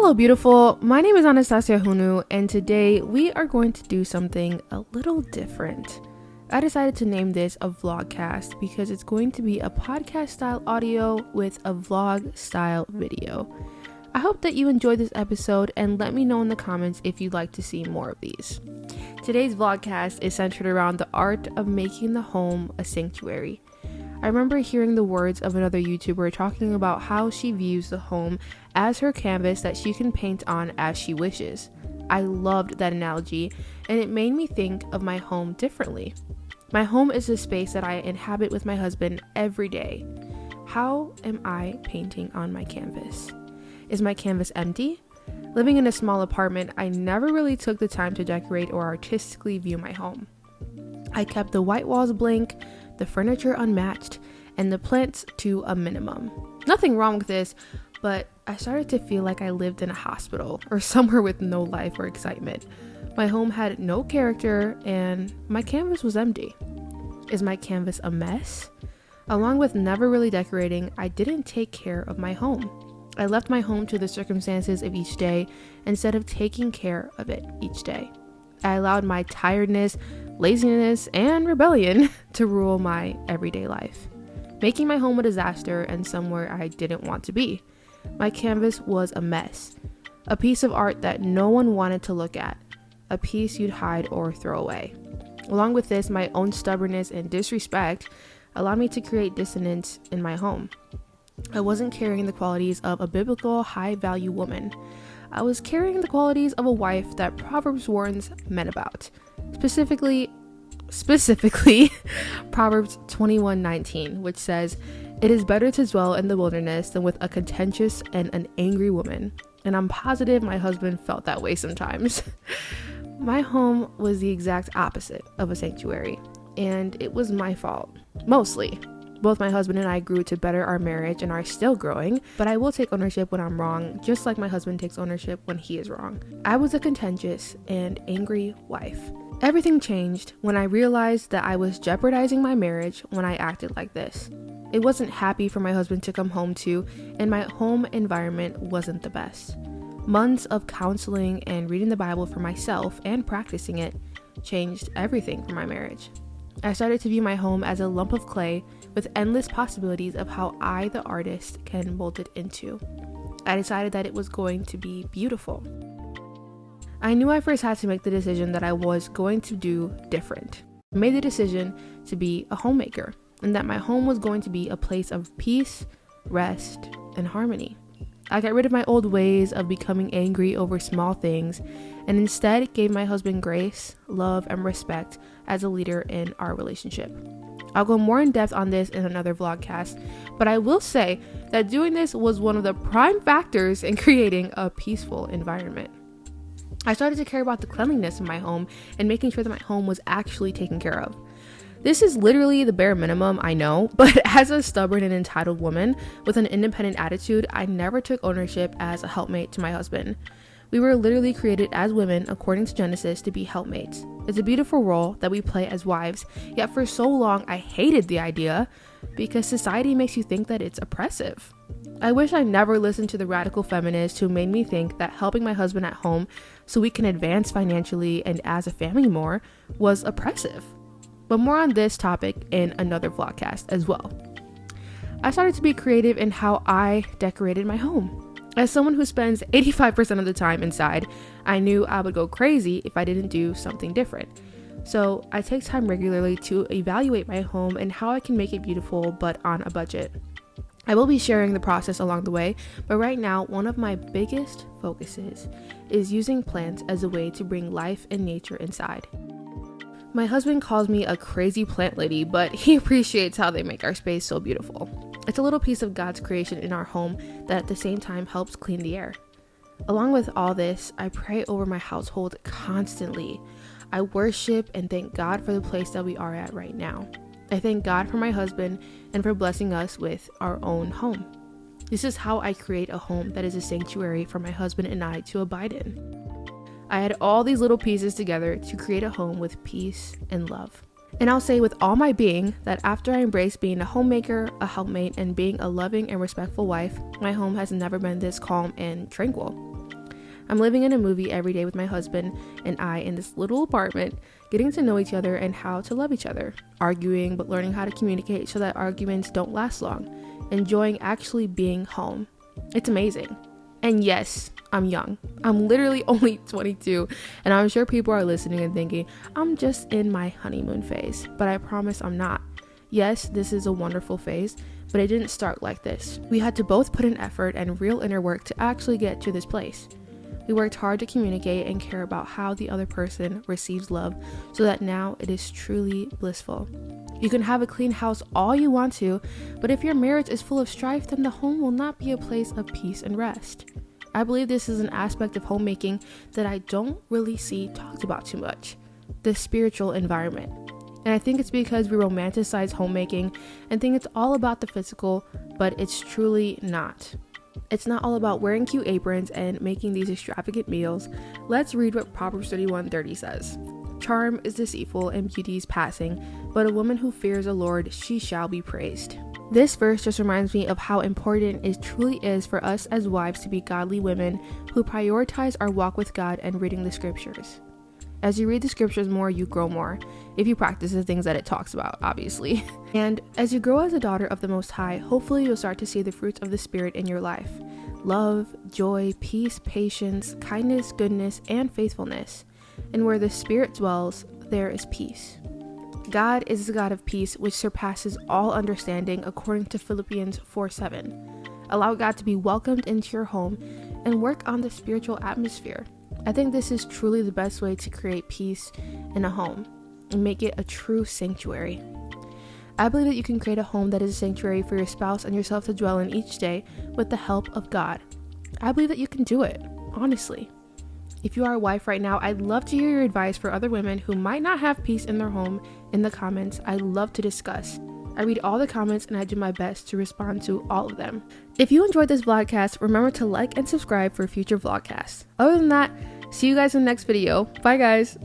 Hello beautiful, my name is Anastasia Hunu and today we are going to do something a little different. I decided to name this a VLOGCAST because it's going to be a podcast style audio with a vlog style video. I hope that you enjoyed this episode and let me know in the comments if you'd like to see more of these. Today's VLOGCAST is centered around the art of making the home a sanctuary. I remember hearing the words of another YouTuber talking about how she views the home as her canvas that she can paint on as she wishes. I loved that analogy and it made me think of my home differently. My home is a space that I inhabit with my husband every day. How am I painting on my canvas? Is my canvas empty? Living in a small apartment, I never really took the time to decorate or artistically view my home. I kept the white walls blank, the furniture unmatched, and the plants to a minimum. Nothing wrong with this, but I started to feel like I lived in a hospital or somewhere with no life or excitement. My home had no character and my canvas was empty. Is my canvas a mess? Along with never really decorating, I didn't take care of my home. I left my home to the circumstances of each day instead of taking care of it each day. I allowed my tiredness, laziness, and rebellion to rule my everyday life, making my home a disaster and somewhere I didn't want to be. My canvas was a mess, a piece of art that no one wanted to look at, a piece you'd hide or throw away. Along with this, my own stubbornness and disrespect allowed me to create dissonance in my home. I wasn't carrying the qualities of a biblical high-value woman. I was carrying the qualities of a wife that Proverbs warns men about. Specifically Proverbs 21:19, which says, "It is better to dwell in the wilderness than with a contentious and an angry woman." And I'm positive my husband felt that way sometimes. My home was the exact opposite of a sanctuary, and it was my fault, mostly. Both my husband and I grew to better our marriage and are still growing, but I will take ownership when I'm wrong, just like my husband takes ownership when he is wrong. I was a contentious and angry wife. Everything changed when I realized that I was jeopardizing my marriage when I acted like this. It wasn't happy for my husband to come home to, and my home environment wasn't the best. Months of counseling and reading the Bible for myself and practicing it changed everything for my marriage. I started to view my home as a lump of clay with endless possibilities of how I, the artist, can mold it into. I decided that it was going to be beautiful. I knew I first had to make the decision that I was going to do different. I made the decision to be a homemaker and that my home was going to be a place of peace, rest, and harmony. I got rid of my old ways of becoming angry over small things and instead gave my husband grace, love, and respect as a leader in our relationship. I'll go more in depth on this in another vlogcast, but I will say that doing this was one of the prime factors in creating a peaceful environment. I started to care about the cleanliness of my home and making sure that my home was actually taken care of. This is literally the bare minimum, I know, but as a stubborn and entitled woman with an independent attitude, I never took ownership as a helpmate to my husband. We were literally created as women, according to Genesis, to be helpmates. It's a beautiful role that we play as wives, yet for so long I hated the idea because society makes you think that it's oppressive. I wish I never listened to the radical feminists who made me think that helping my husband at home so we can advance financially and as a family more was oppressive. But more on this topic in another vlogcast as well. I started to be creative in how I decorated my home. As someone who spends 85% of the time inside, I knew I would go crazy if I didn't do something different. So I take time regularly to evaluate my home and how I can make it beautiful but on a budget. I will be sharing the process along the way, but right now one of my biggest focuses is using plants as a way to bring life and nature inside. My husband calls me a crazy plant lady, but he appreciates how they make our space so beautiful. It's a little piece of God's creation in our home that at the same time helps clean the air. Along with all this, I pray over my household constantly. I worship and thank God for the place that we are at right now. I thank God for my husband and for blessing us with our own home. This is how I create a home that is a sanctuary for my husband and I to abide in. I had all these little pieces together to create a home with peace and love. And I'll say with all my being that after I embraced being a homemaker, a helpmate, and being a loving and respectful wife, my home has never been this calm and tranquil. I'm living in a movie every day with my husband and I in this little apartment, getting to know each other and how to love each other, arguing but learning how to communicate so that arguments don't last long, enjoying actually being home. It's amazing. And yes, I'm young. I'm literally only 22, and I'm sure people are listening and thinking, I'm just in my honeymoon phase, but I promise I'm not. Yes, this is a wonderful phase, but it didn't start like this. We had to both put in effort and real inner work to actually get to this place. We worked hard to communicate and care about how the other person receives love so that now it is truly blissful. You can have a clean house all you want to, but if your marriage is full of strife, then the home will not be a place of peace and rest. I believe this is an aspect of homemaking that I don't really see talked about too much, the spiritual environment. And I think it's because we romanticize homemaking and think it's all about the physical, but it's truly not. It's not all about wearing cute aprons and making these extravagant meals. Let's read what Proverbs 31:30 says. Charm is deceitful and beauty is passing, but a woman who fears the Lord, she shall be praised. This verse just reminds me of how important it truly is for us as wives to be godly women who prioritize our walk with God and reading the scriptures. As you read the scriptures more, you grow more, if you practice the things that it talks about, obviously. And as you grow as a daughter of the Most High, hopefully you'll start to see the fruits of the Spirit in your life. Love, joy, peace, patience, kindness, goodness, and faithfulness. And where the Spirit dwells, there is peace. God is the God of peace, which surpasses all understanding, according to Philippians 4:7. Allow God to be welcomed into your home and work on the spiritual atmosphere. I think this is truly the best way to create peace in a home and make it a true sanctuary. I believe that you can create a home that is a sanctuary for your spouse and yourself to dwell in each day with the help of God. I believe that you can do it, honestly. If you are a wife right now, I'd love to hear your advice for other women who might not have peace in their home in the comments. I'd love to discuss. I read all the comments and I do my best to respond to all of them. If you enjoyed this vlogcast, remember to like and subscribe for future vlogcasts. Other than that, see you guys in the next video. Bye guys.